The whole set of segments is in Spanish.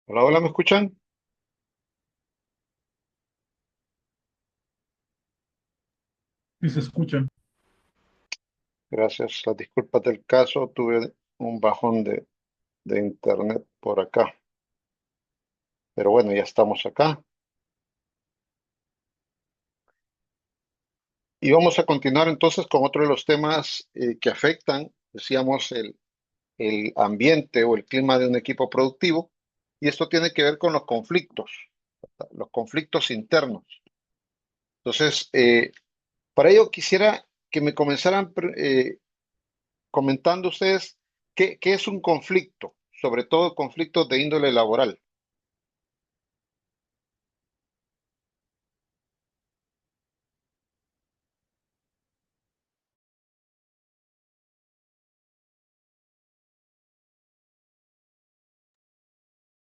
Hola, hola, ¿me escuchan? Sí, se escucha. Gracias. Las disculpas del caso, tuve un bajón de internet por acá. Pero bueno, ya estamos acá. Y vamos a continuar entonces con otro de los temas que afectan, decíamos, el ambiente o el clima de un equipo productivo. Y esto tiene que ver con los conflictos internos. Entonces, para ello quisiera que me comenzaran comentando ustedes qué es un conflicto, sobre todo conflictos de índole laboral.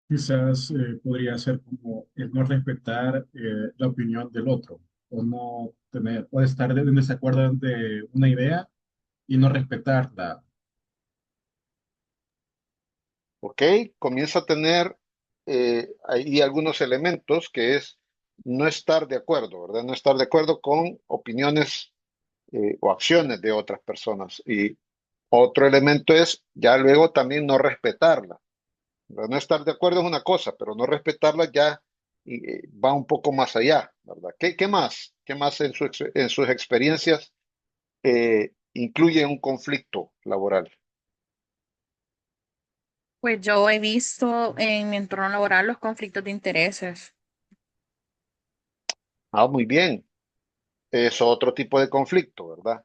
Quizás podría ser como el no respetar la opinión del otro, o no tener, o estar en desacuerdo de una idea y no respetarla. ¿Ok? Comienza a tener ahí algunos elementos que es no estar de acuerdo, ¿verdad? No estar de acuerdo con opiniones o acciones de otras personas. Y otro elemento es ya luego también no respetarla, ¿verdad? No estar de acuerdo es una cosa, pero no respetarla ya va un poco más allá, ¿verdad? ¿Qué más? ¿Qué más en sus experiencias incluye un conflicto laboral? Pues yo he visto en mi entorno laboral los conflictos de intereses. Ah, muy bien. Es otro tipo de conflicto, ¿verdad?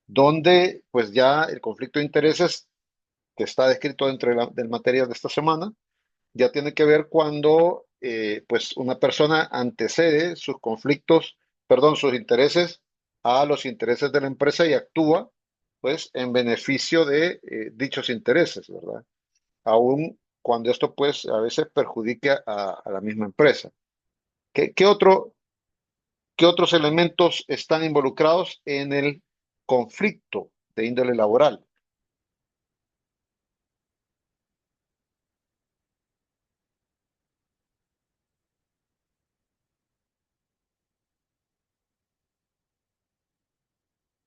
Donde pues ya el conflicto de intereses que está descrito dentro del material de esta semana ya tiene que ver cuando pues una persona antecede sus conflictos, perdón, sus intereses a los intereses de la empresa y actúa pues en beneficio de dichos intereses, ¿verdad? Aun cuando esto pues a veces perjudica a la misma empresa. ¿Qué qué otros elementos están involucrados en el conflicto de índole laboral?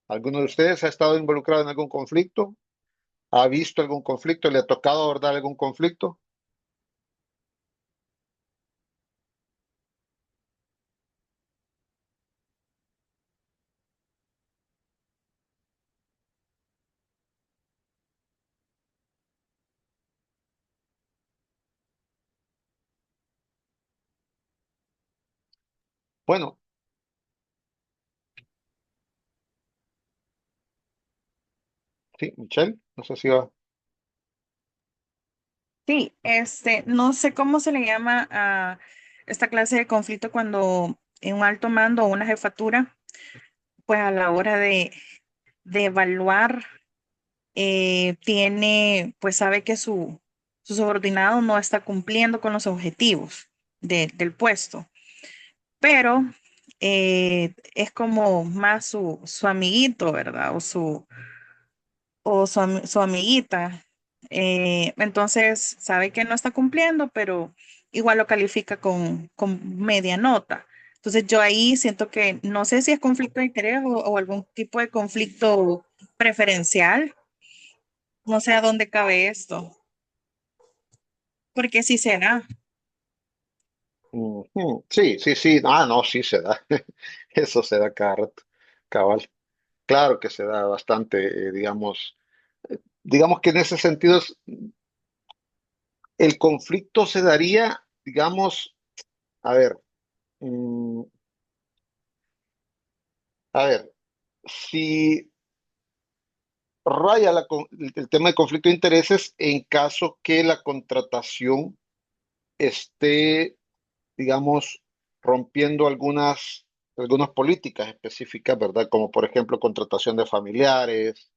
¿Alguno de ustedes ha estado involucrado en algún conflicto? ¿Ha visto algún conflicto? ¿Le ha tocado abordar algún conflicto? Bueno, sí, Michelle, no sé si va. Sí, no sé cómo se le llama a esta clase de conflicto cuando en un alto mando o una jefatura, pues a la hora de evaluar, pues sabe que su subordinado no está cumpliendo con los objetivos del puesto, pero es como más su amiguito, ¿verdad? Su amiguita. Entonces sabe que no está cumpliendo, pero igual lo califica con media nota. Entonces yo ahí siento que no sé si es conflicto de interés o algún tipo de conflicto preferencial. No sé a dónde cabe esto, porque sí se da. Ujú. Sí, sí, sí. Ah, no, sí se da. Eso se da cada rato. Cabal. Claro que se da bastante, digamos que en ese sentido el conflicto se daría, digamos, a ver, mm, a ver, si raya el tema de conflicto de intereses en caso que la contratación esté, digamos, rompiendo algunas políticas específicas, ¿verdad? Como por ejemplo contratación de familiares,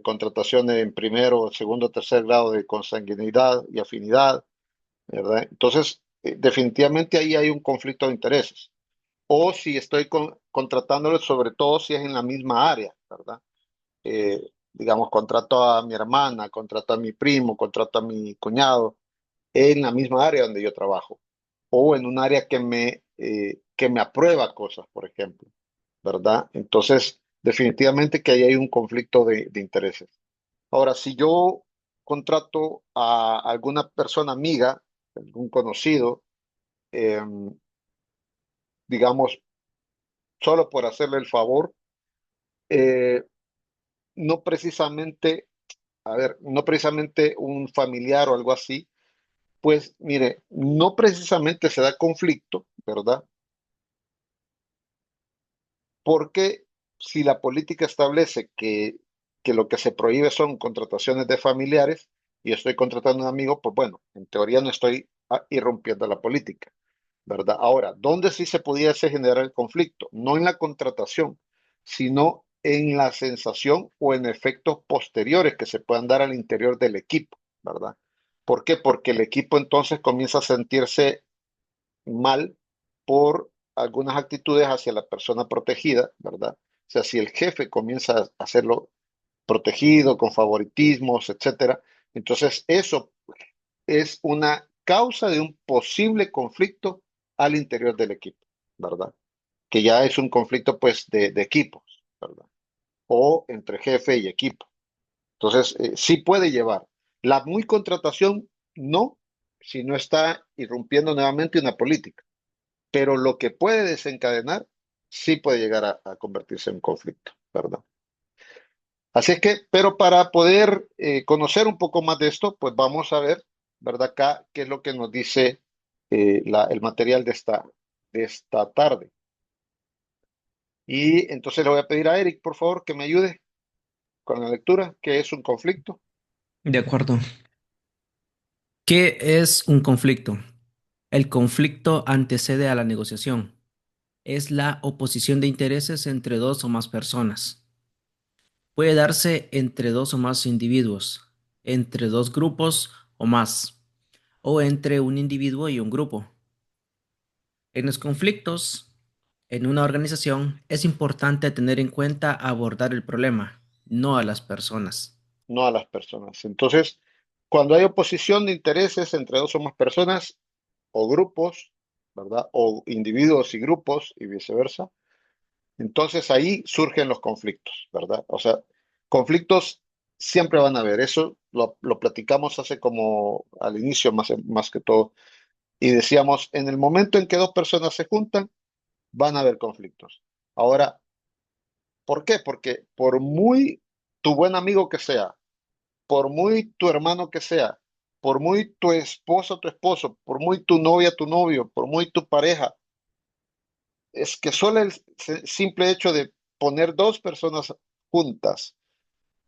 contratación en primero, segundo, tercer grado de consanguinidad y afinidad, ¿verdad? Entonces, definitivamente ahí hay un conflicto de intereses. O si estoy contratándolo, sobre todo si es en la misma área, ¿verdad? Digamos, contrato a mi hermana, contrato a mi primo, contrato a mi cuñado. en la misma área donde yo trabajo o en un área que me aprueba cosas, por ejemplo, ¿verdad? Entonces, definitivamente que ahí hay un conflicto de intereses. Ahora, si yo contrato a alguna persona amiga, algún conocido, eh, digamos, solo por hacerle el favor, eh, no precisamente, a ver, no precisamente un familiar o algo así, pues mire, no precisamente se da conflicto, ¿verdad? Porque si la política establece que lo que se prohíbe son contrataciones de familiares y estoy contratando a un amigo, pues bueno, en teoría no estoy irrumpiendo la política, ¿verdad? Ahora, ¿dónde sí se pudiese generar el conflicto? No en la contratación, sino en la sensación o en efectos posteriores que se puedan dar al interior del equipo, ¿verdad? ¿Por qué? Porque el equipo entonces comienza a sentirse mal por algunas actitudes hacia la persona protegida, ¿verdad? O sea, si el jefe comienza a hacerlo protegido, con favoritismos, etcétera, entonces eso es una causa de un posible conflicto al interior del equipo, ¿verdad? Que ya es un conflicto pues de equipos, ¿verdad? O entre jefe y equipo. Entonces, sí puede llevar. La muy contratación, no, si no está irrumpiendo nuevamente una política, pero lo que puede desencadenar sí puede llegar a convertirse en conflicto, ¿verdad? Así es que, pero para poder conocer un poco más de esto, pues vamos a ver, ¿verdad? Acá, qué es lo que nos dice el material de esta tarde. Y entonces le voy a pedir a Eric, por favor, que me ayude con la lectura, qué es un conflicto. De acuerdo. ¿Qué es un conflicto? El conflicto antecede a la negociación. Es la oposición de intereses entre dos o más personas. Puede darse entre dos o más individuos, entre dos grupos o más, o entre un individuo y un grupo. En los conflictos, en una organización, es importante tener en cuenta abordar el problema, no a las personas. No a las personas. Entonces, cuando hay oposición de intereses entre dos o más personas o grupos, ¿verdad? O individuos y grupos y viceversa, entonces ahí surgen los conflictos, ¿verdad? O sea, conflictos siempre van a haber. Eso lo platicamos hace como al inicio más que todo. Y decíamos, en el momento en que dos personas se juntan, van a haber conflictos. Ahora, ¿por qué? Porque por muy tu buen amigo que sea, por muy tu hermano que sea, por muy tu esposa, tu esposo, por muy tu novia, tu novio, por muy tu pareja, es que solo el simple hecho de poner dos personas juntas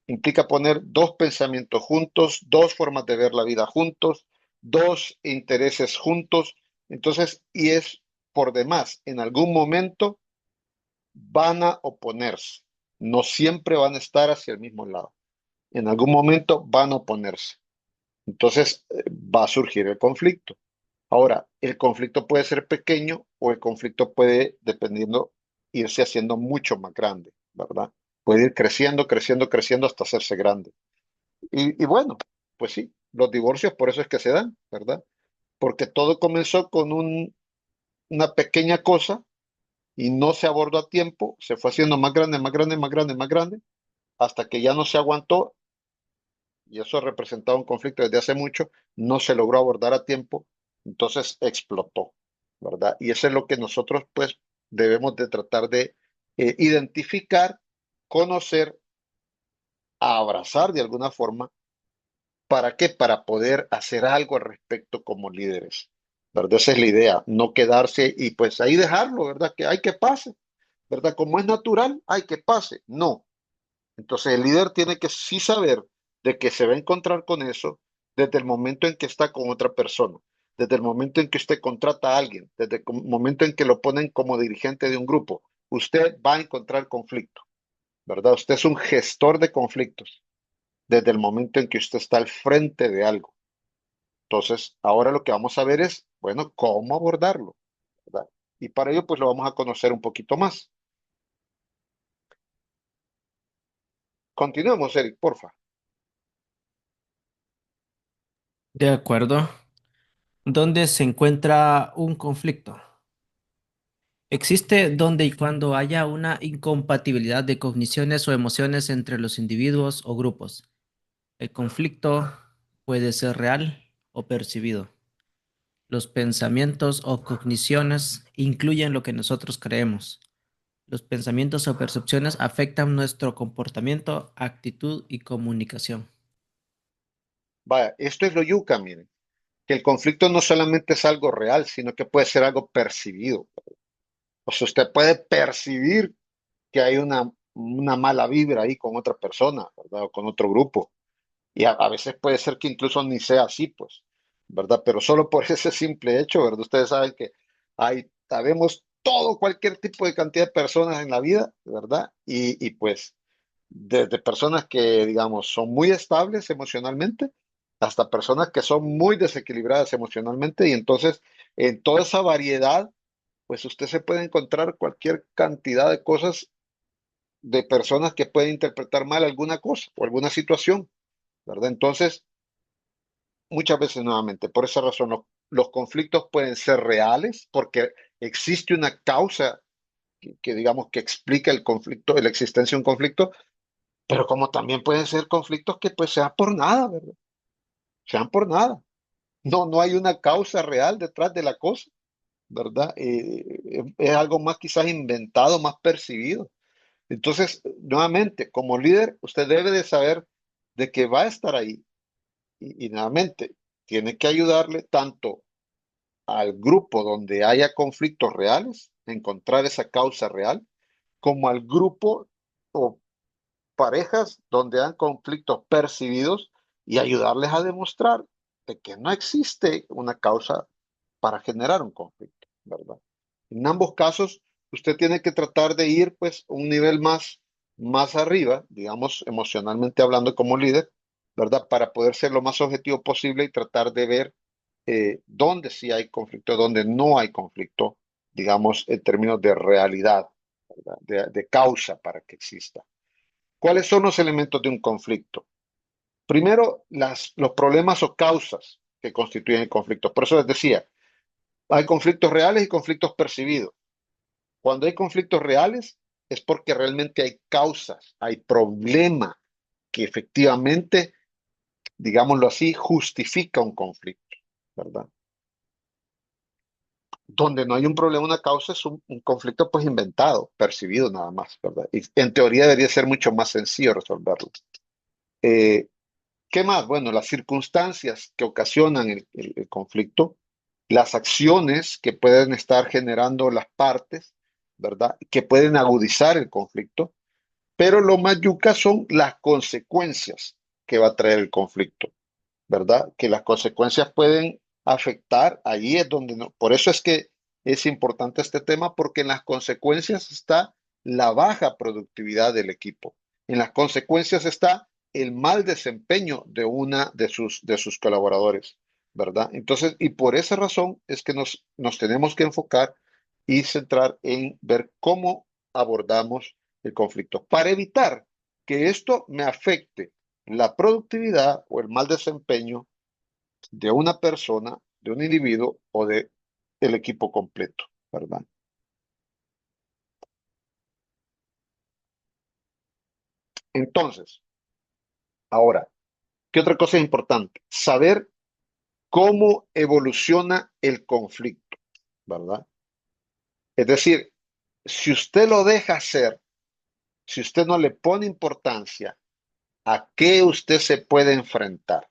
implica poner dos pensamientos juntos, dos formas de ver la vida juntos, dos intereses juntos. Entonces, y es por demás, en algún momento van a oponerse. No siempre van a estar hacia el mismo lado. En algún momento van a oponerse. Entonces, va a surgir el conflicto. Ahora, el conflicto puede ser pequeño o el conflicto puede, dependiendo, irse haciendo mucho más grande, ¿verdad? Puede ir creciendo, creciendo, creciendo hasta hacerse grande. Y bueno, pues sí, los divorcios por eso es que se dan, ¿verdad? Porque todo comenzó con una pequeña cosa y no se abordó a tiempo, se fue haciendo más grande, más grande, más grande, más grande, hasta que ya no se aguantó y eso representaba un conflicto desde hace mucho, no se logró abordar a tiempo, entonces explotó, ¿verdad? Y eso es lo que nosotros pues debemos de tratar de identificar, conocer, abrazar de alguna forma. ¿Para qué? Para poder hacer algo al respecto como líderes, ¿verdad? Esa es la idea, no quedarse y pues ahí dejarlo, ¿verdad? Que hay que pase, ¿verdad? Como es natural, hay que pase. No, entonces el líder tiene que sí saber de que se va a encontrar con eso desde el momento en que está con otra persona, desde el momento en que usted contrata a alguien, desde el momento en que lo ponen como dirigente de un grupo. Usted va a encontrar conflicto, ¿verdad? Usted es un gestor de conflictos desde el momento en que usted está al frente de algo. Entonces, ahora lo que vamos a ver es, bueno, cómo abordarlo, ¿verdad? Y para ello, pues lo vamos a conocer un poquito más. Continuemos, Eric, porfa. De acuerdo. ¿Dónde se encuentra un conflicto? Existe donde y cuando haya una incompatibilidad de cogniciones o emociones entre los individuos o grupos. El conflicto puede ser real o percibido. Los pensamientos o cogniciones incluyen lo que nosotros creemos. Los pensamientos o percepciones afectan nuestro comportamiento, actitud y comunicación. Vaya, esto es lo yuca, miren, que el conflicto no solamente es algo real, sino que puede ser algo percibido. O sea, usted puede percibir que hay una mala vibra ahí con otra persona, ¿verdad? O con otro grupo. Y a veces puede ser que incluso ni sea así, pues, ¿verdad? Pero solo por ese simple hecho, ¿verdad? Ustedes saben que sabemos todo, cualquier tipo de cantidad de personas en la vida, ¿verdad? Y pues, desde personas que, digamos, son muy estables emocionalmente, hasta personas que son muy desequilibradas emocionalmente. Y entonces, en toda esa variedad, pues usted se puede encontrar cualquier cantidad de cosas de personas que pueden interpretar mal alguna cosa o alguna situación, ¿verdad? Entonces, muchas veces nuevamente, por esa razón, los conflictos pueden ser reales porque existe una causa que digamos que explica el conflicto, la existencia de un conflicto, pero como también pueden ser conflictos que pues sean por nada, ¿verdad? Sean por nada. No hay una causa real detrás de la cosa, ¿verdad? Es algo más quizás inventado, más percibido. Entonces, nuevamente, como líder, usted debe de saber de que va a estar ahí y nuevamente tiene que ayudarle tanto al grupo donde haya conflictos reales, encontrar esa causa real, como al grupo o parejas donde han conflictos percibidos y ayudarles a demostrar de que no existe una causa para generar un conflicto, ¿verdad? En ambos casos, usted tiene que tratar de ir pues un nivel más arriba, digamos, emocionalmente hablando como líder, ¿verdad? Para poder ser lo más objetivo posible y tratar de ver dónde sí hay conflicto, dónde no hay conflicto, digamos, en términos de realidad, ¿verdad? De causa para que exista. ¿Cuáles son los elementos de un conflicto? Primero, los problemas o causas que constituyen el conflicto. Por eso les decía, hay conflictos reales y conflictos percibidos. Cuando hay conflictos reales es porque realmente hay causas, hay problema que efectivamente, digámoslo así, justifica un conflicto, ¿verdad? Donde no hay un problema, una causa, es un conflicto pues inventado, percibido nada más, ¿verdad? Y en teoría debería ser mucho más sencillo resolverlo. Eh, ¿Qué más? Bueno, las circunstancias que ocasionan el conflicto, las acciones que pueden estar generando las partes, ¿verdad? Que pueden agudizar el conflicto, pero lo más yuca son las consecuencias que va a traer el conflicto, ¿verdad? Que las consecuencias pueden afectar, ahí es donde no. Por eso es que es importante este tema, porque en las consecuencias está la baja productividad del equipo. En las consecuencias está el mal desempeño de una de sus colaboradores, ¿verdad? Entonces, y por esa razón es que nos tenemos que enfocar y centrar en ver cómo abordamos el conflicto para evitar que esto me afecte la productividad o el mal desempeño de una persona, de un individuo o de el equipo completo, ¿verdad? Entonces, ahora, ¿qué otra cosa es importante? Saber cómo evoluciona el conflicto, ¿verdad? Es decir, si usted lo deja hacer, si usted no le pone importancia, ¿a qué usted se puede enfrentar?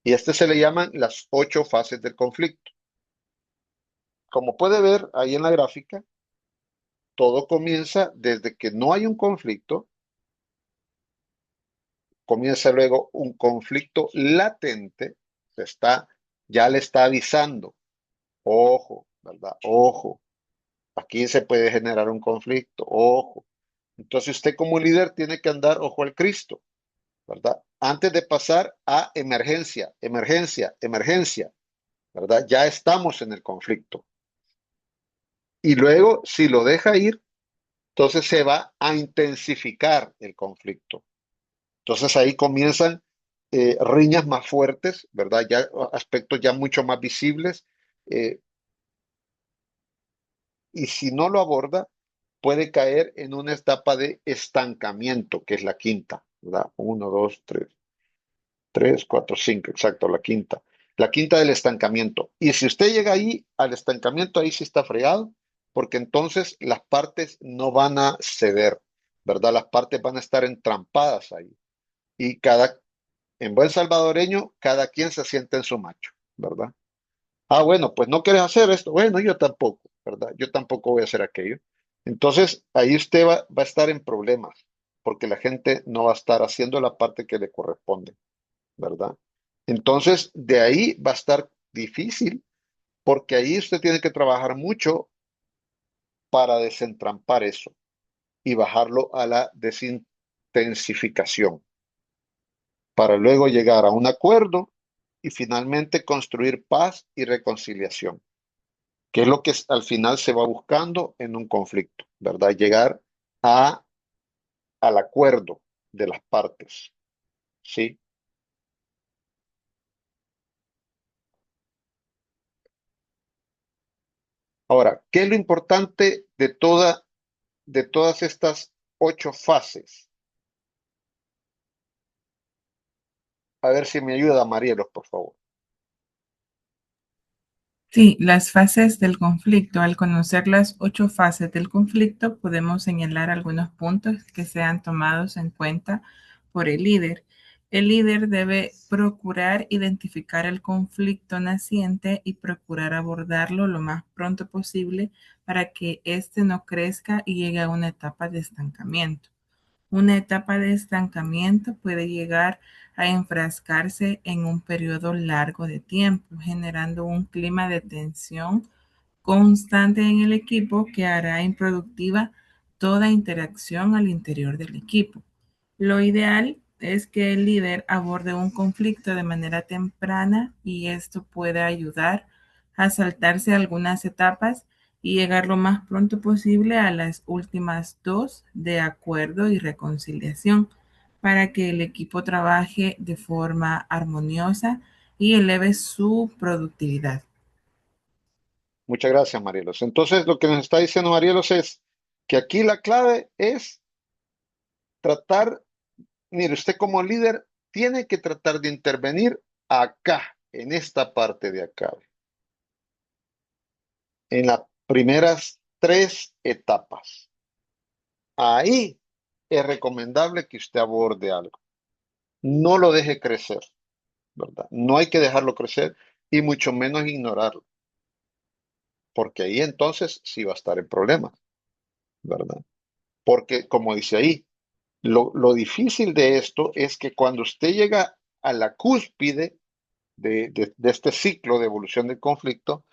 Y a este se le llaman las 8 fases del conflicto. Como puede ver ahí en la gráfica, todo comienza desde que no hay un conflicto, comienza luego un conflicto latente, ya le está avisando, ojo, ¿verdad? Ojo, aquí se puede generar un conflicto, ojo. Entonces usted como líder tiene que andar ojo al Cristo, ¿verdad? Antes de pasar a emergencia, emergencia, emergencia, ¿verdad? Ya estamos en el conflicto. Y luego, si lo deja ir, entonces se va a intensificar el conflicto. Entonces ahí comienzan riñas más fuertes, ¿verdad? Ya aspectos ya mucho más visibles. eh, y si no lo aborda, puede caer en una etapa de estancamiento, que es la quinta, ¿verdad? Uno, dos, tres, cuatro, cinco, exacto, la quinta. La quinta del estancamiento. Y si usted llega ahí al estancamiento, ahí sí está fregado, porque entonces las partes no van a ceder, ¿verdad? Las partes van a estar entrampadas ahí. Y en buen salvadoreño, cada quien se siente en su macho, ¿verdad? Ah, bueno, pues no quieres hacer esto. Bueno, yo tampoco, ¿verdad? Yo tampoco voy a hacer aquello. Entonces, ahí usted va a estar en problemas, porque la gente no va a estar haciendo la parte que le corresponde, ¿verdad? Entonces, de ahí va a estar difícil, porque ahí usted tiene que trabajar mucho para desentrampar eso y bajarlo a la desintensificación, para luego llegar a un acuerdo y finalmente construir paz y reconciliación, que es lo que al final se va buscando en un conflicto, ¿verdad? Llegar a, al acuerdo de las partes, ¿sí? Ahora, ¿qué es lo importante de todas estas 8 fases? A ver si me ayuda Marielos, por favor. Sí, las fases del conflicto. Al conocer las 8 fases del conflicto, podemos señalar algunos puntos que sean tomados en cuenta por el líder. El líder debe procurar identificar el conflicto naciente y procurar abordarlo lo más pronto posible para que éste no crezca y llegue a una etapa de estancamiento. Una etapa de estancamiento puede llegar a enfrascarse en un periodo largo de tiempo, generando un clima de tensión constante en el equipo que hará improductiva toda interacción al interior del equipo. Lo ideal es que el líder aborde un conflicto de manera temprana y esto puede ayudar a saltarse algunas etapas y llegar lo más pronto posible a las últimas dos de acuerdo y reconciliación para que el equipo trabaje de forma armoniosa y eleve su productividad. Muchas gracias, Marielos. Entonces, lo que nos está diciendo Marielos es que aquí la clave es tratar, mire, usted como líder tiene que tratar de intervenir acá, en esta parte de acá, en las primeras 3 etapas. Ahí es recomendable que usted aborde algo. No lo deje crecer, ¿verdad? No hay que dejarlo crecer y mucho menos ignorarlo, porque ahí entonces sí va a estar en problemas, ¿verdad? Porque como dice ahí, lo difícil de esto es que cuando usted llega a la cúspide de este ciclo de evolución del conflicto,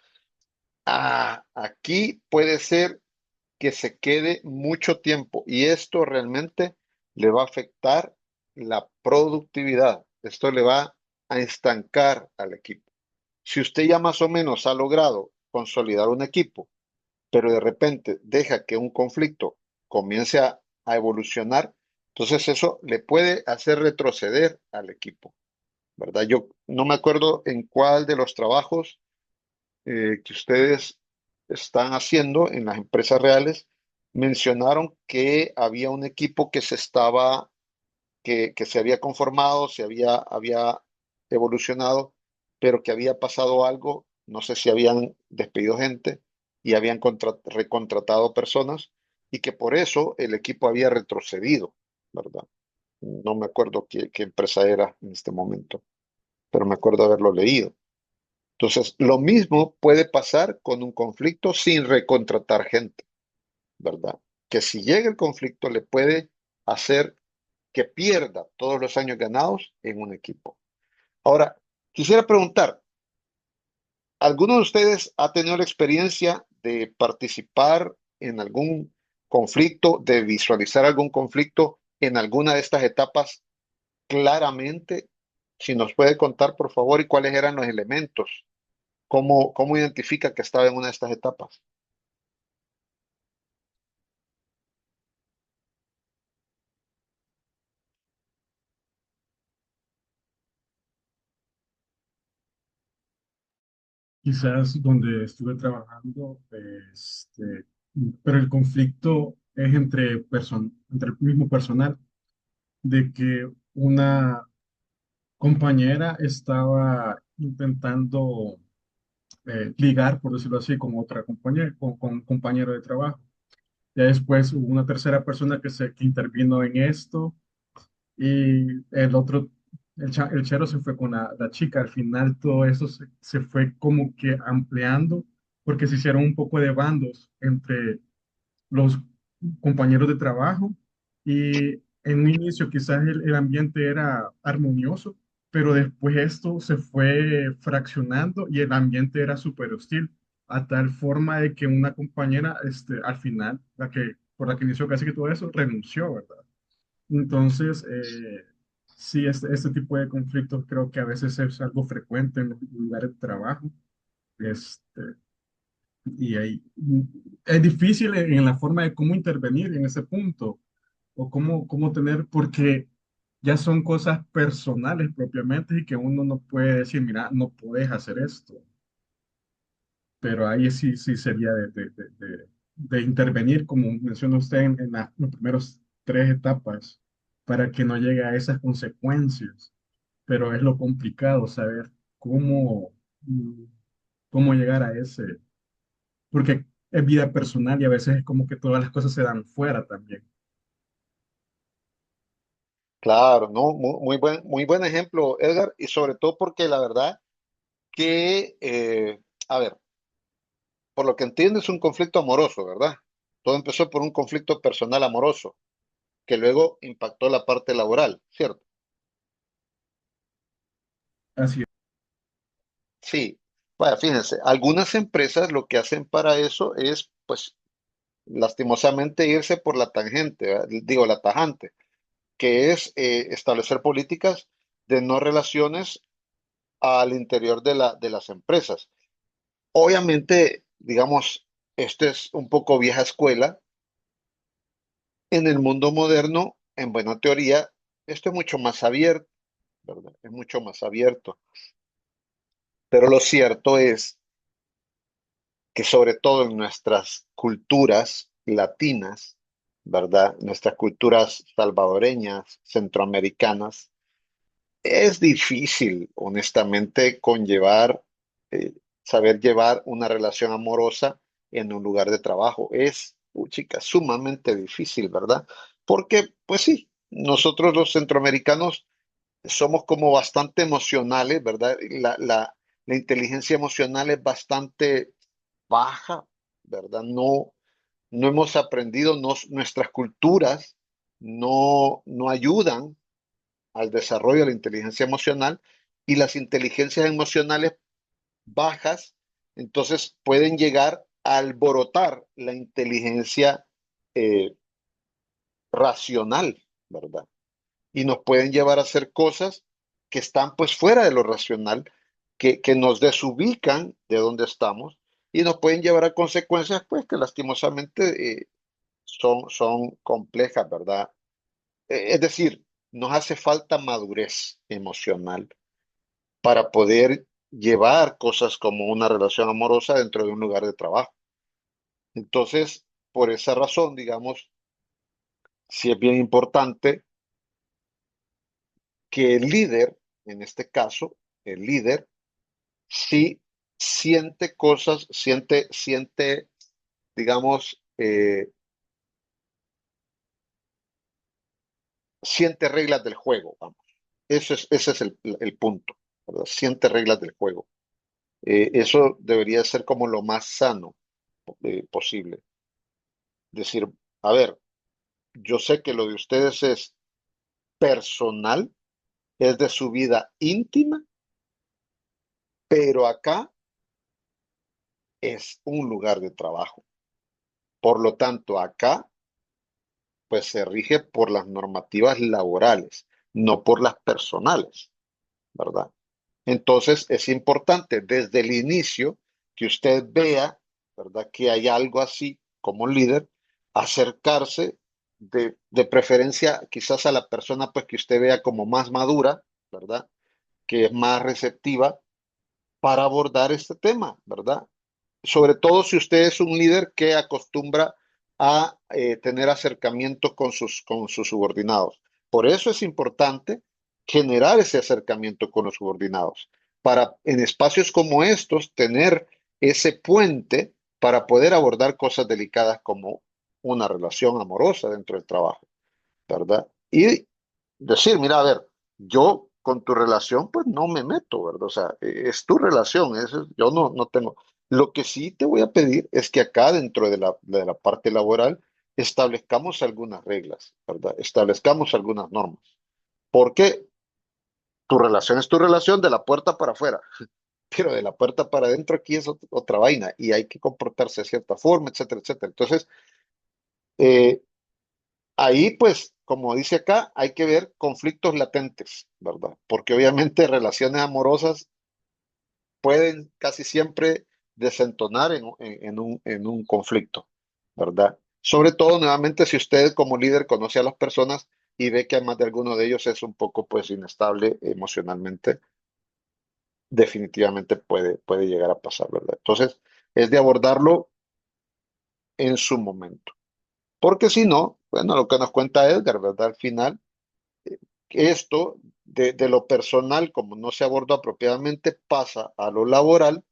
aquí puede ser que se quede mucho tiempo y esto realmente le va a afectar la productividad. Esto le va a estancar al equipo. Si usted ya más o menos ha logrado consolidar un equipo, pero de repente deja que un conflicto comience a evolucionar, entonces eso le puede hacer retroceder al equipo, ¿verdad? Yo no me acuerdo en cuál de los trabajos que ustedes están haciendo en las empresas reales, mencionaron que había un equipo que se había conformado, había evolucionado, pero que había pasado algo, no sé si habían despedido gente y habían recontratado personas y que por eso el equipo había retrocedido, ¿verdad? No me acuerdo qué empresa era en este momento, pero me acuerdo haberlo leído. Entonces, lo mismo puede pasar con un conflicto sin recontratar gente, ¿verdad? Que si llega el conflicto le puede hacer que pierda todos los años ganados en un equipo. Ahora, quisiera preguntar, ¿alguno de ustedes ha tenido la experiencia de participar en algún conflicto, de visualizar algún conflicto en alguna de estas etapas claramente? Si nos puede contar, por favor, y cuáles eran los elementos. ¿Cómo identifica que estaba en una de estas etapas? quizás donde estuve trabajando, pero el conflicto es entre el mismo personal, de que una compañera estaba intentando ligar, por decirlo así, con otra compañera, con un compañero de trabajo. Ya después hubo una tercera persona que intervino en esto y el otro, el chero se fue con la chica. Al final todo eso se fue como que ampliando porque se hicieron un poco de bandos entre los compañeros de trabajo y en un inicio quizás el ambiente era armonioso, pero después esto se fue fraccionando y el ambiente era súper hostil, a tal forma de que una compañera, al final, por la que inició casi que todo eso, renunció, ¿verdad? Entonces, sí, este tipo de conflictos creo que a veces es algo frecuente en los lugares de trabajo. Este, y ahí es difícil en la forma de cómo intervenir en ese punto o cómo tener, porque ya son cosas personales propiamente y que uno no puede decir, mira, no puedes hacer esto. Pero ahí sí sería de intervenir, como menciona usted, en los primeros tres etapas para que no llegue a esas consecuencias. Pero es lo complicado saber cómo, mm, cómo llegar a ese, porque es vida personal y a veces es como que todas las cosas se dan fuera también. Claro, ¿no? Muy buen ejemplo, Edgar, y sobre todo porque la verdad que, a ver, por lo que entiendo es un conflicto amoroso, ¿verdad? Todo empezó por un conflicto personal amoroso, que luego impactó la parte laboral, ¿cierto? Así es. Sí. Bueno, fíjense, algunas empresas lo que hacen para eso es, pues, lastimosamente irse por la tangente, ¿verdad? Digo, la tajante, que es establecer políticas de no relaciones al interior de las empresas. Obviamente, digamos, esto es un poco vieja escuela. En el mundo moderno, en buena teoría, esto es mucho más abierto, ¿verdad? Es mucho más abierto. Pero lo cierto es que sobre todo en nuestras culturas latinas, ¿verdad? Nuestras culturas salvadoreñas, centroamericanas, es difícil, honestamente, saber llevar una relación amorosa en un lugar de trabajo. Es, chica, sumamente difícil, ¿verdad? Porque, pues sí, nosotros los centroamericanos somos como bastante emocionales, ¿verdad? La inteligencia emocional es bastante baja, ¿verdad? No hemos aprendido, nuestras culturas no ayudan al desarrollo de la inteligencia emocional y las inteligencias emocionales bajas, entonces pueden llegar a alborotar la inteligencia eh, racional, ¿verdad? Y nos pueden llevar a hacer cosas que están pues fuera de lo racional, que nos desubican de donde estamos y nos pueden llevar a consecuencias pues que lastimosamente son complejas, ¿verdad? Es decir, nos hace falta madurez emocional para poder llevar cosas como una relación amorosa dentro de un lugar de trabajo. Entonces, por esa razón, digamos, sí es bien importante que el líder, en este caso, el líder, sí siente cosas, digamos, siente reglas del juego, vamos. Ese es el punto, ¿verdad? Siente reglas del juego. Eso debería ser como lo más sano posible. Decir, a ver, yo sé que lo de ustedes es personal, es de su vida íntima, pero acá es un lugar de trabajo. Por lo tanto, acá pues se rige por las normativas laborales, no por las personales, ¿verdad? Entonces es importante desde el inicio que usted vea, ¿verdad? Que hay algo así como líder, acercarse de preferencia quizás a la persona pues que usted vea como más madura, ¿verdad? Que es más receptiva para abordar este tema, ¿verdad? Sobre todo si usted es un líder que acostumbra a tener acercamiento con sus subordinados. Por eso es importante generar ese acercamiento con los subordinados, para en espacios como estos tener ese puente para poder abordar cosas delicadas como una relación amorosa dentro del trabajo, ¿verdad? Y decir, mira, a ver, yo con tu relación pues no me meto, ¿verdad? O sea, es tu relación, yo no tengo. Lo que sí te voy a pedir es que acá dentro de la parte laboral establezcamos algunas reglas, ¿verdad? Establezcamos algunas normas. Porque tu relación es tu relación de la puerta para afuera, pero de la puerta para adentro aquí es otra vaina y hay que comportarse de cierta forma, etcétera, etcétera. Entonces, eh, ahí, pues, como dice acá, hay que ver conflictos latentes, ¿verdad? Porque obviamente relaciones amorosas pueden casi siempre desentonar en un conflicto, ¿verdad? Sobre todo, nuevamente, si usted como líder conoce a las personas y ve que además de alguno de ellos es un poco, pues, inestable emocionalmente, definitivamente puede llegar a pasar, ¿verdad? Entonces, es de abordarlo en su momento. Porque si no, bueno, lo que nos cuenta Edgar, ¿verdad? Al final esto de lo personal, como no se abordó apropiadamente, pasa a lo laboral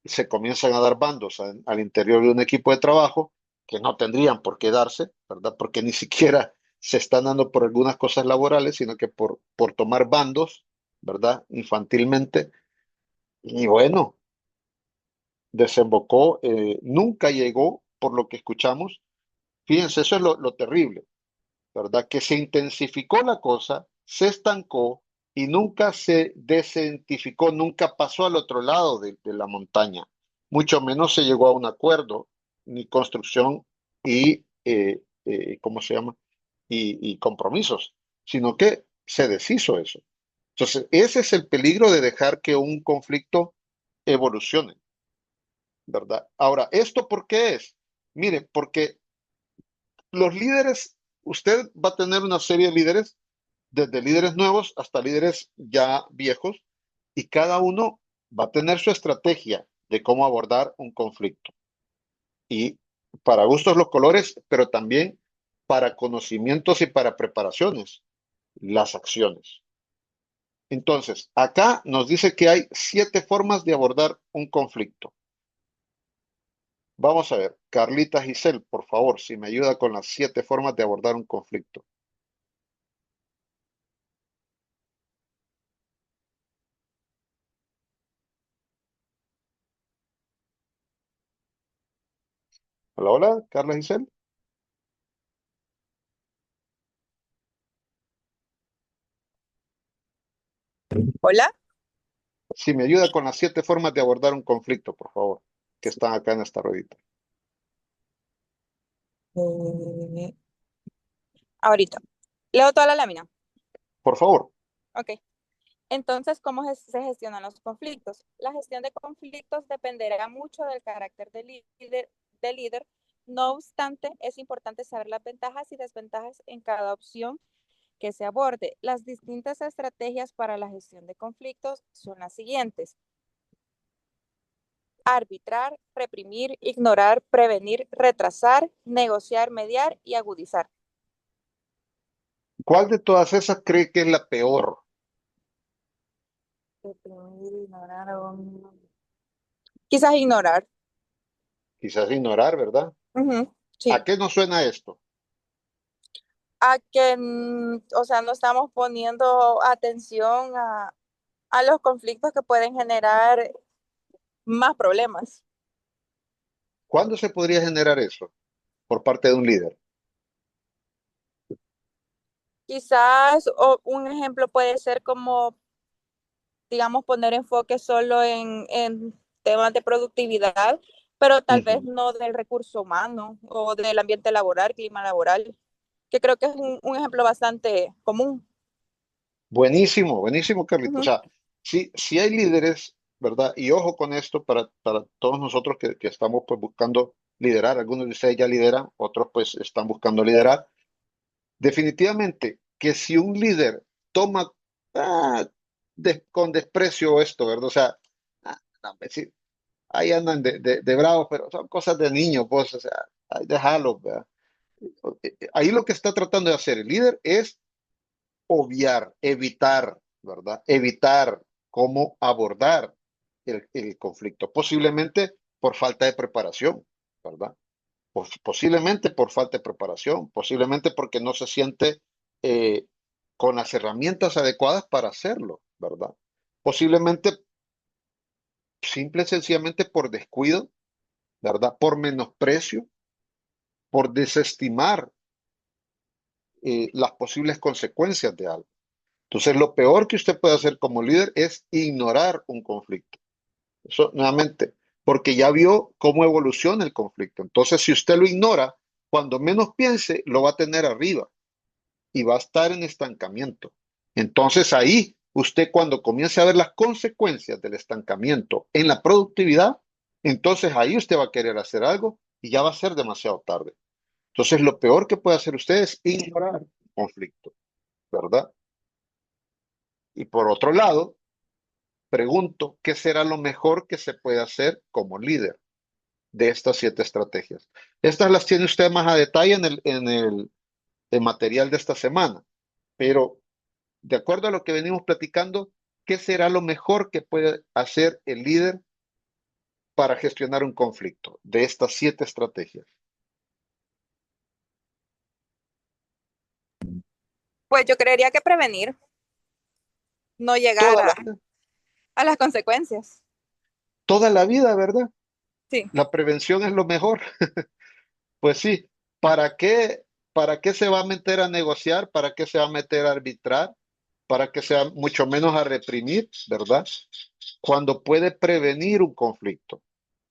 y se comienzan a dar bandos al interior de un equipo de trabajo que no tendrían por qué darse, ¿verdad? Porque ni siquiera se están dando por algunas cosas laborales, sino que por tomar bandos, ¿verdad? Infantilmente. Y bueno, desembocó, nunca llegó, por lo que escuchamos. Fíjense, eso es lo terrible, ¿verdad? Que se intensificó la cosa, se estancó y nunca se desidentificó, nunca pasó al otro lado de la montaña, mucho menos se llegó a un acuerdo, ni construcción y, ¿cómo se llama? Y compromisos, sino que se deshizo eso. Entonces, ese es el peligro de dejar que un conflicto evolucione, ¿verdad? Ahora, ¿esto por qué es? Mire, porque los líderes, usted va a tener una serie de líderes desde líderes nuevos hasta líderes ya viejos, y cada uno va a tener su estrategia de cómo abordar un conflicto. Y para gustos los colores, pero también para conocimientos y para preparaciones, las acciones. Entonces, acá nos dice que hay 7 formas de abordar un conflicto. Vamos a ver, Carlita Giselle, por favor, si me ayuda con las 7 formas de abordar un conflicto. Hola, hola, Carla Giselle. Hola. Si me ayuda con las 7 formas de abordar un conflicto, por favor, que están acá en esta ruedita. Eh, ahorita. Leo toda la lámina. Por favor. Ok. Entonces, ¿cómo se gestionan los conflictos? La gestión de conflictos dependerá mucho del carácter del líder. No obstante, es importante saber las ventajas y desventajas en cada opción que se aborde. Las distintas estrategias para la gestión de conflictos son las siguientes: arbitrar, reprimir, ignorar, prevenir, retrasar, negociar, mediar y agudizar. ¿Cuál de todas esas cree que es la peor? Reprimir, ignorar, quizás ignorar. Quizás ignorar, ¿verdad? ¿A Sí. qué nos suena esto? A que, o sea, no estamos poniendo atención a los conflictos que pueden generar más problemas. ¿Cuándo se podría generar eso por parte de un líder? Quizás un ejemplo puede ser como, digamos, poner enfoque solo en temas de productividad, pero tal vez Ujú. no del recurso humano o del ambiente laboral, clima laboral, que creo que es un ejemplo bastante común. Buenísimo, buenísimo, Carlito. O Ujú. sea, si hay líderes, ¿verdad? Y ojo con esto para todos nosotros que estamos pues buscando liderar. Algunos de ustedes ya lideran, otros pues están buscando liderar. Definitivamente que si un líder toma ah, con desprecio esto, ¿verdad? O sea, no, pues sí, ahí andan de bravos, pero son cosas de niños, pues, o sea, ay, déjalo, ¿verdad? Ahí lo que está tratando de hacer el líder es obviar, evitar, ¿verdad? Evitar cómo abordar el conflicto, posiblemente por falta de preparación, ¿verdad? Posiblemente por falta de preparación, posiblemente porque no se siente eh, con las herramientas adecuadas para hacerlo, ¿verdad? Posiblemente simple y sencillamente por descuido, ¿verdad? Por menosprecio, por desestimar las posibles consecuencias de algo. Entonces, lo peor que usted puede hacer como líder es ignorar un conflicto. Eso, nuevamente, porque ya vio cómo evoluciona el conflicto. Entonces, si usted lo ignora, cuando menos piense, lo va a tener arriba y va a estar en estancamiento. Entonces, ahí, usted cuando comience a ver las consecuencias del estancamiento en la productividad, entonces ahí usted va a querer hacer algo y ya va a ser demasiado tarde. Entonces, lo peor que puede hacer usted es ignorar el conflicto, ¿verdad? Y por otro lado, pregunto, ¿qué será lo mejor que se puede hacer como líder de estas 7 estrategias? Estas las tiene usted más a detalle el material de esta semana, pero de acuerdo a lo que venimos platicando, ¿qué será lo mejor que puede hacer el líder para gestionar un conflicto de estas 7 estrategias? Pues yo creería que prevenir, no llegar Toda la vida, a las consecuencias. toda la vida, ¿verdad? Sí. La prevención es lo mejor. Pues sí, ¿para qué se va a meter a negociar? ¿Para qué se va a meter a arbitrar? ¿Para qué se va mucho menos a reprimir, ¿verdad? Cuando puede prevenir un conflicto.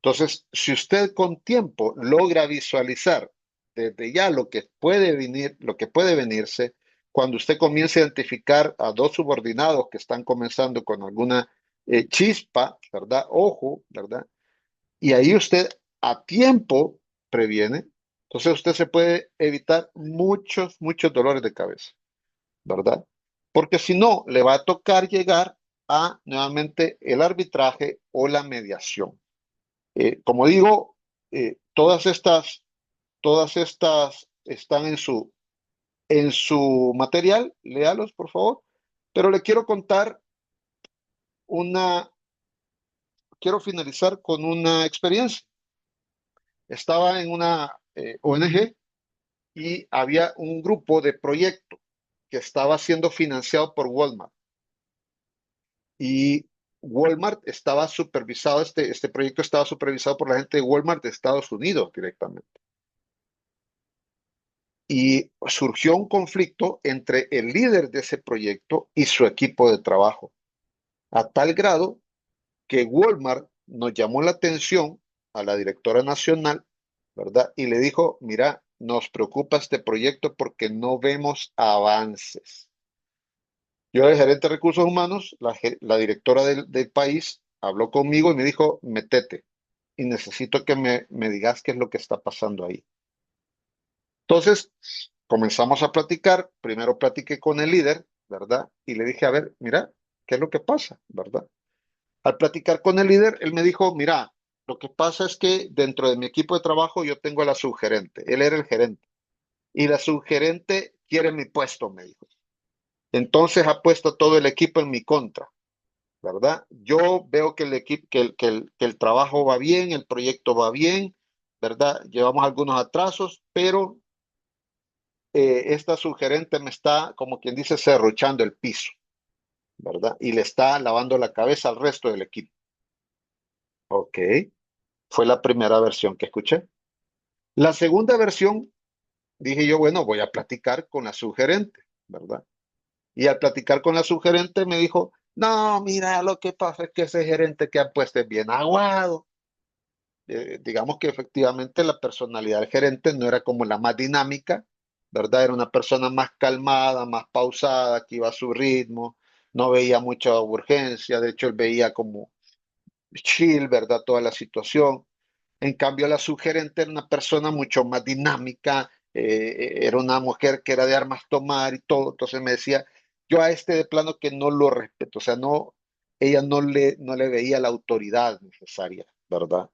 Entonces, si usted con tiempo logra visualizar desde ya lo que puede venir, lo que puede venirse, cuando usted comience a identificar a dos subordinados que están comenzando con alguna chispa, ¿verdad? Ojo, ¿verdad? Y ahí usted a tiempo previene, entonces usted se puede evitar muchos, muchos dolores de cabeza, ¿verdad? Porque si no, le va a tocar llegar a nuevamente el arbitraje o la mediación. Como digo, todas estas están en su material, léalos por favor, pero le quiero contar una, quiero finalizar con una experiencia. Estaba en una ONG y había un grupo de proyecto que estaba siendo financiado por Walmart. Y Walmart estaba supervisado, este proyecto estaba supervisado por la gente de Walmart de Estados Unidos directamente. Y surgió un conflicto entre el líder de ese proyecto y su equipo de trabajo, a tal grado que Walmart nos llamó la atención a la directora nacional, ¿verdad? Y le dijo, mira, nos preocupa este proyecto porque no vemos avances. Yo, de gerente de recursos humanos, la directora del país habló conmigo y me dijo, metete y necesito que me digas qué es lo que está pasando ahí. Entonces, comenzamos a platicar. Primero platiqué con el líder, ¿verdad? Y le dije, a ver, mira, ¿qué es lo que pasa, verdad? Al platicar con el líder, él me dijo, mira, lo que pasa es que dentro de mi equipo de trabajo yo tengo a la subgerente. Él era el gerente. Y la subgerente quiere mi puesto, me dijo. Entonces ha puesto todo el equipo en mi contra, ¿verdad? Yo veo que el equipo, que el trabajo va bien, el proyecto va bien, ¿verdad? Llevamos algunos atrasos, pero esta subgerente me está, como quien dice, serruchando el piso, ¿verdad? Y le está lavando la cabeza al resto del equipo. Ok, fue la primera versión que escuché. La segunda versión, dije yo, bueno, voy a platicar con la subgerente, ¿verdad? Y al platicar con la subgerente me dijo, no, mira, lo que pasa es que ese gerente que han puesto es bien aguado. Digamos que efectivamente la personalidad del gerente no era como la más dinámica, ¿verdad? Era una persona más calmada, más pausada, que iba a su ritmo, no veía mucha urgencia, de hecho él veía como chill, ¿verdad? Toda la situación. En cambio, la subgerente era una persona mucho más dinámica, era una mujer que era de armas tomar y todo, entonces me decía, yo a este de plano que no lo respeto, o sea, no, ella no le veía la autoridad necesaria, ¿verdad?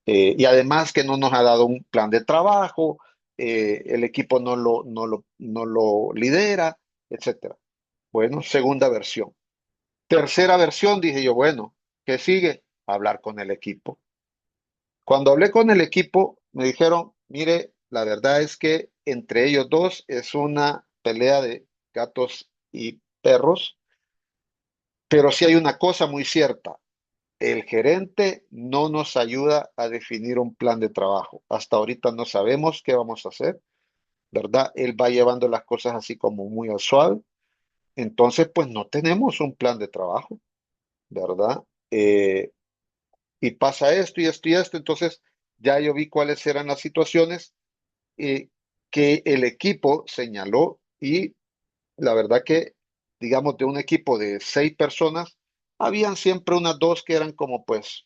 Y además que no nos ha dado un plan de trabajo, el equipo no lo lidera, etcétera. Bueno, segunda versión. Tercera versión, dije yo, bueno, ¿qué sigue? Hablar con el equipo. Cuando hablé con el equipo, me dijeron, mire, la verdad es que entre ellos dos es una pelea de gatos y perros, pero sí hay una cosa muy cierta. El gerente no nos ayuda a definir un plan de trabajo. Hasta ahorita no sabemos qué vamos a hacer, ¿verdad? Él va llevando las cosas así como muy al suave. Entonces, pues no tenemos un plan de trabajo, ¿verdad? Y pasa esto y esto y esto. Entonces, ya yo vi cuáles eran las situaciones que el equipo señaló y la verdad que, digamos, de un equipo de 6 personas, habían siempre unas dos que eran como pues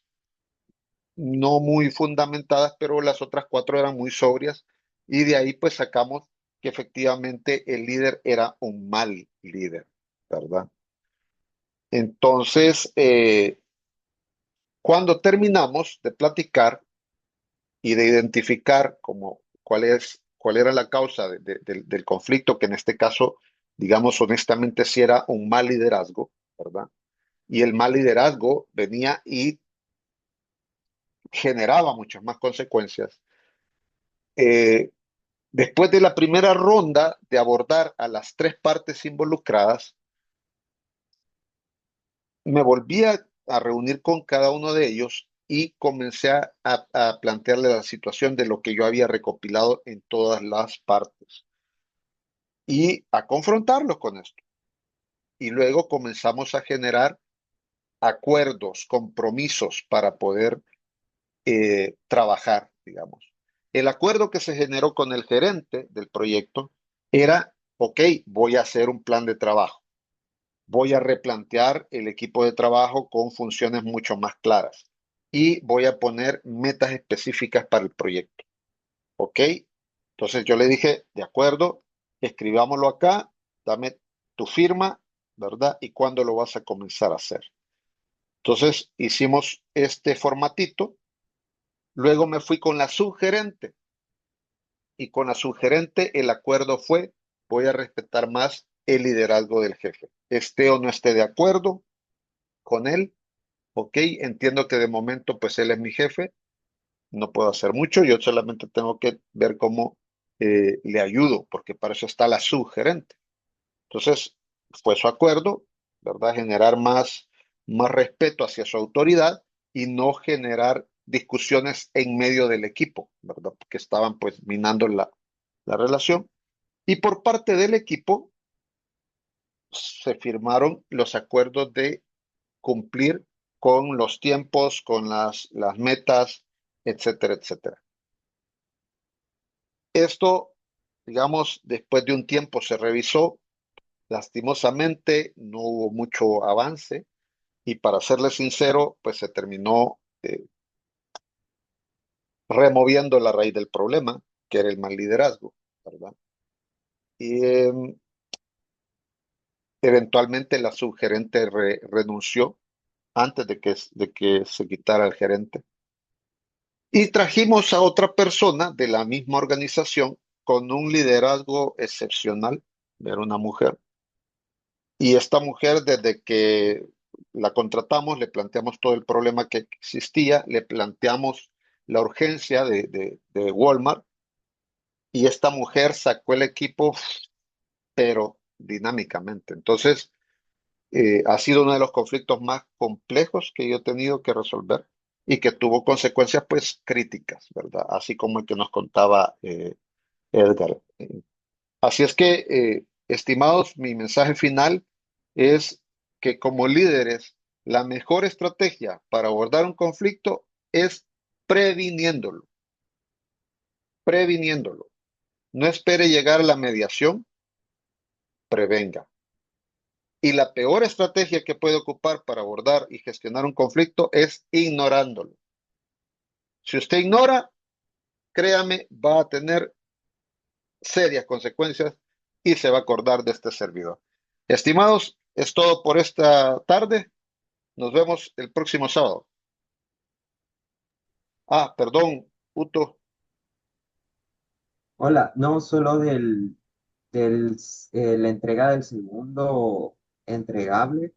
no muy fundamentadas, pero las otras 4 eran muy sobrias y de ahí pues sacamos que efectivamente el líder era un mal líder, ¿verdad? Entonces, cuando terminamos de platicar y de identificar como cuál era la causa del conflicto, que en este caso, digamos honestamente, si era un mal liderazgo, ¿verdad? Y el mal liderazgo venía y generaba muchas más consecuencias. Eh, Después de la primera ronda de abordar a las 3 partes involucradas, me volví a reunir con cada uno de ellos y comencé a plantearle la situación de lo que yo había recopilado en todas las partes y a confrontarlos con esto. Y luego comenzamos a generar acuerdos, compromisos para poder trabajar, digamos. El acuerdo que se generó con el gerente del proyecto era, ok, voy a hacer un plan de trabajo, voy a replantear el equipo de trabajo con funciones mucho más claras y voy a poner metas específicas para el proyecto, ok. Entonces yo le dije, de acuerdo, escribámoslo acá, dame tu firma, ¿verdad? ¿Y cuándo lo vas a comenzar a hacer? Entonces hicimos este formatito. Luego me fui con la subgerente y con la subgerente el acuerdo fue, voy a respetar más el liderazgo del jefe. Esté o no esté de acuerdo con él, ok, entiendo que de momento pues él es mi jefe, no puedo hacer mucho, yo solamente tengo que ver cómo le ayudo, porque para eso está la subgerente. Entonces, fue su acuerdo, ¿verdad? Generar más respeto hacia su autoridad y no generar discusiones en medio del equipo, ¿verdad? Porque estaban pues minando la relación. Y por parte del equipo se firmaron los acuerdos de cumplir con los tiempos, con las metas, etcétera, etcétera. Esto, digamos, después de un tiempo se revisó. Lastimosamente, no hubo mucho avance y para serle sincero, pues se terminó removiendo la raíz del problema, que era el mal liderazgo, ¿verdad? Y eventualmente la subgerente renunció antes de que se quitara el gerente. Y trajimos a otra persona de la misma organización con un liderazgo excepcional, era una mujer. Y esta mujer, desde que la contratamos, le planteamos todo el problema que existía, le planteamos la urgencia de Walmart y esta mujer sacó el equipo, pero dinámicamente. Entonces, ha sido uno de los conflictos más complejos que yo he tenido que resolver y que tuvo consecuencias, pues, críticas, ¿verdad? Así como el que nos contaba Edgar. Así es que, estimados, mi mensaje final es que como líderes, la mejor estrategia para abordar un conflicto es previniéndolo, previniéndolo. No espere llegar a la mediación, prevenga. Y la peor estrategia que puede ocupar para abordar y gestionar un conflicto es ignorándolo. Si usted ignora, créame, va a tener serias consecuencias y se va a acordar de este servidor. Estimados, es todo por esta tarde. Nos vemos el próximo sábado. Ah, perdón, Uto. Hola, no solo la entrega del segundo entregable,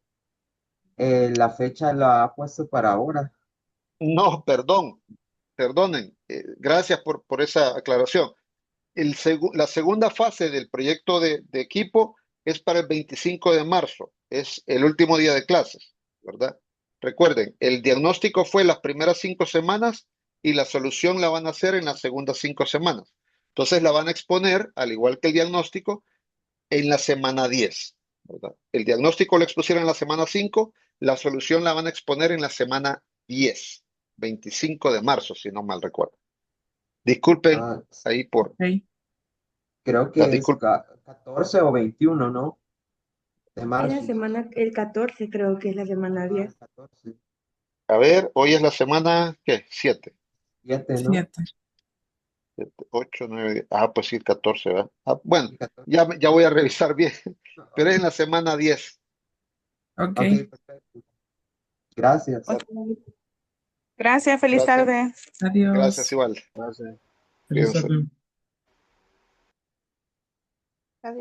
la fecha la ha puesto para ahora. No, perdón, perdonen. Gracias por esa aclaración. La segunda fase del proyecto de equipo es para el 25 de marzo, es el último día de clases, ¿verdad? Recuerden, el diagnóstico fue las primeras 5 semanas y la solución la van a hacer en las segundas 5 semanas. Entonces la van a exponer, al igual que el diagnóstico, en la semana 10, ¿verdad? El diagnóstico lo expusieron en la semana 5, la solución la van a exponer en la semana 10, 25 de marzo, si no mal recuerdo. Disculpen Ah, ahí por Ok. creo las que es disculpas. 14 o 21, ¿no? De Es la marzo. semana, el 14 creo que es la semana Ajá, 10. 14. A ver, hoy es la semana, ¿qué? 7, 7, ¿no? 7. 8, 9, 10. Ah, pues sí, 14, ¿verdad? Ah, bueno, Sí, 14. ya voy a revisar bien, pero es en la semana 10. Ok. Ok, perfecto. Gracias. Ok. Gracias, feliz Gracias, tarde. gracias Adiós. igual. Gracias. Feliz Cuídense. tarde.